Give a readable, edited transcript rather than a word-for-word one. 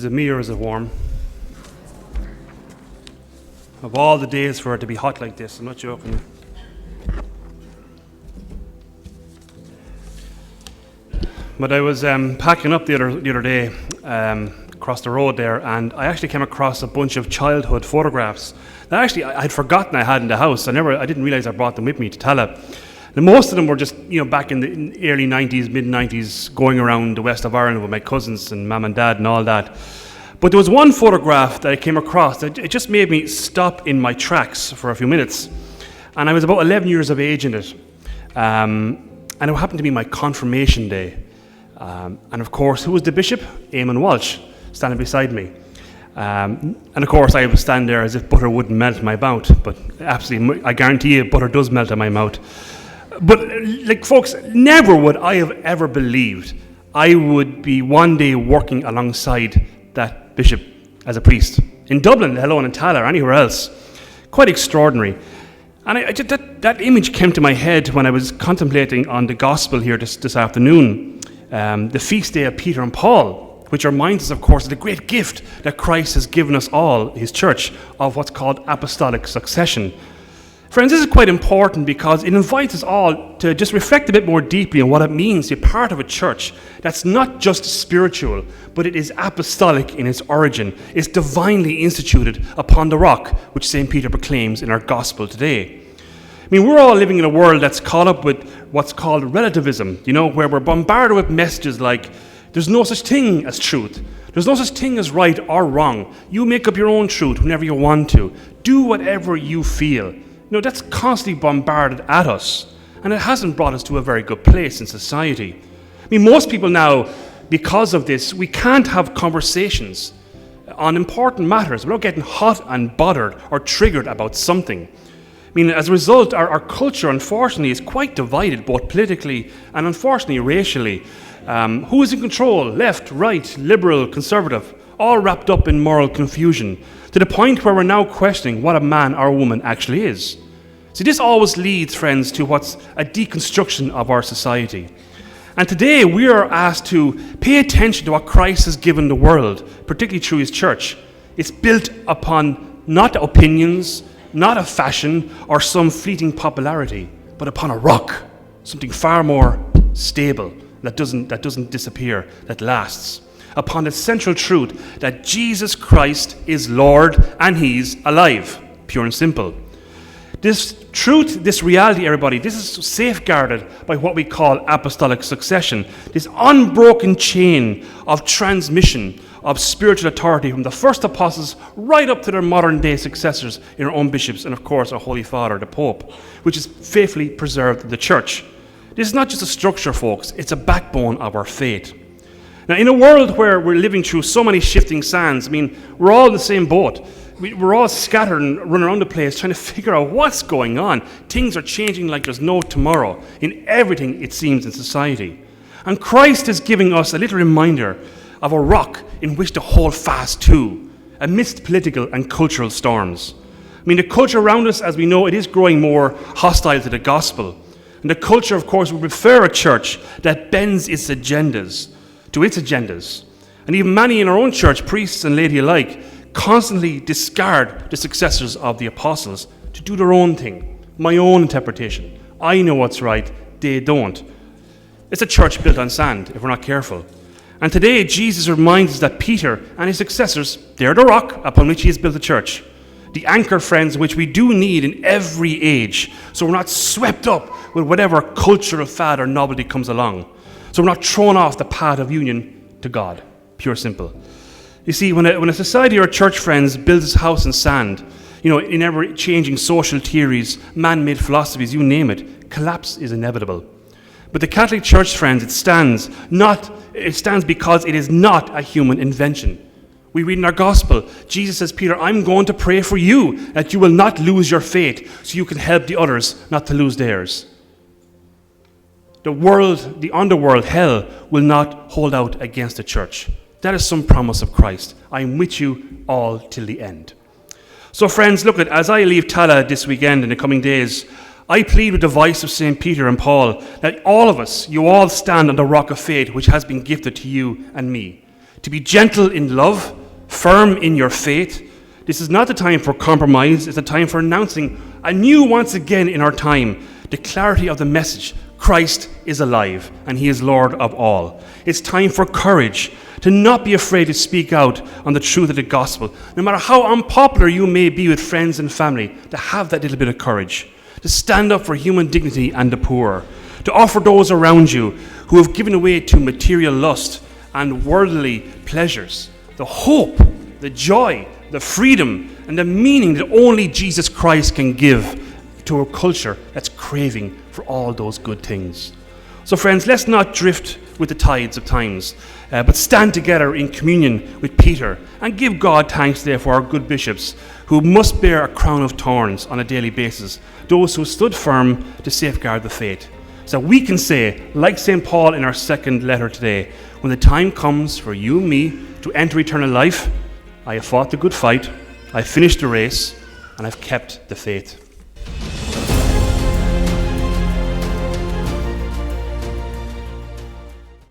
Is it me or is it warm? Of all the days for it to be hot like this, I'm not joking. But I was packing up the other day across the road there, and I actually came across a bunch of childhood photographs that actually I'd forgotten I had in the house. I didn't realize I brought them with me to Tala. And most of them were just, back in the early 90s, mid-90s, going around the west of Ireland with my cousins and mum and dad and all that. But there was one photograph that I came across that it just made me stop in my tracks for a few minutes. And I was about 11 years of age in it. And it happened to be my confirmation day. And of course, who was the bishop? Eamon Walsh, standing beside me. And of course, I was standing there as if butter wouldn't melt in my mouth. But absolutely, I guarantee you, butter does melt in my mouth. But, folks, never would I have ever believed I would be one day working alongside that bishop as a priest. In Dublin, let alone in Tala or anywhere else. Quite extraordinary. And that image came to my head when I was contemplating on the gospel here this afternoon. The feast day of Peter and Paul, which reminds us, of course, of the great gift that Christ has given us all, his church, of what's called Apostolic Succession. Friends, this is quite important because it invites us all to just reflect a bit more deeply on what it means to be part of a church that's not just spiritual, but it is apostolic in its origin. It's divinely instituted upon the rock, which St. Peter proclaims in our gospel today. We're all living in a world that's caught up with what's called relativism, where we're bombarded with messages like, there's no such thing as truth. There's no such thing as right or wrong. You make up your own truth whenever you want to. Do whatever you feel. That's constantly bombarded at us, and it hasn't brought us to a very good place in society. Most people now, because of this, we can't have conversations on important matters without getting hot and bothered or triggered about something. As a result, our culture, unfortunately, is quite divided, both politically and, unfortunately, racially. Who is in control? Left, right, liberal, conservative, all wrapped up in moral confusion, to the point where we're now questioning what a man or a woman actually is. See, this always leads, friends, to what's a deconstruction of our society. And today we are asked to pay attention to what Christ has given the world, particularly through his church. It's built upon not opinions, not a fashion or some fleeting popularity, but upon a rock, something far more stable, that doesn't disappear, that lasts. Upon the central truth that Jesus Christ is Lord and he's alive, pure and simple. This truth, this reality, everybody, this is safeguarded by what we call apostolic succession, this unbroken chain of transmission of spiritual authority from the first apostles right up to their modern day successors in our own bishops and, of course, our Holy Father, the Pope, which is faithfully preserved in the church. This is not just a structure, folks, it's a backbone of our faith. Now, in a world where we're living through so many shifting sands, we're all in the same boat. We're all scattered and running around the place trying to figure out what's going on. Things are changing like there's no tomorrow in everything, it seems, in society. And Christ is giving us a little reminder of a rock in which to hold fast to amidst political and cultural storms. The culture around us, as we know, it is growing more hostile to the gospel. And the culture, of course, would prefer a church that bends its agendas to its agendas. And even many in our own church, priests and laity alike, constantly discard the successors of the apostles to do their own thing, my own interpretation. I know what's right, they don't. It's a church built on sand, if we're not careful. And today, Jesus reminds us that Peter and his successors, they're the rock upon which he has built the church. The anchor, friends, which we do need in every age, so we're not swept up with whatever cultural fad or novelty comes along. So we're not thrown off the path of union to God, pure simple. You see, when a society or a church, friends, builds its house in sand, in ever-changing social theories, man-made philosophies, you name it, collapse is inevitable. But the Catholic Church, friends, it stands because it is not a human invention. We read in our gospel, Jesus says, Peter, I'm going to pray for you that you will not lose your faith so you can help the others not to lose theirs. The world, the underworld, hell, will not hold out against the church. That is some promise of Christ. I am with you all till the end. So friends, look, as I leave Tala this weekend in the coming days, I plead with the voice of St. Peter and Paul that all of us, you all stand on the rock of faith which has been gifted to you and me. to be gentle in love, firm in your faith. This is not the time for compromise. It's a time for announcing anew once again in our time the clarity of the message. Christ is alive and he is Lord of all. It's time for courage, to not be afraid to speak out on the truth of the gospel. No matter how unpopular you may be with friends and family, to have that little bit of courage, to stand up for human dignity and the poor, to offer those around you who have given way to material lust and worldly pleasures the hope, the joy, the freedom, and the meaning that only Jesus Christ can give to a culture that's craving for all those good things. So friends, let's not drift with the tides of times, but stand together in communion with Peter and give God thanks there for our good bishops who must bear a crown of thorns on a daily basis, those who stood firm to safeguard the faith. So we can say, like St. Paul in our second letter today, when the time comes for you and me to enter eternal life, I have fought the good fight, I have finished the race, and I've kept the faith.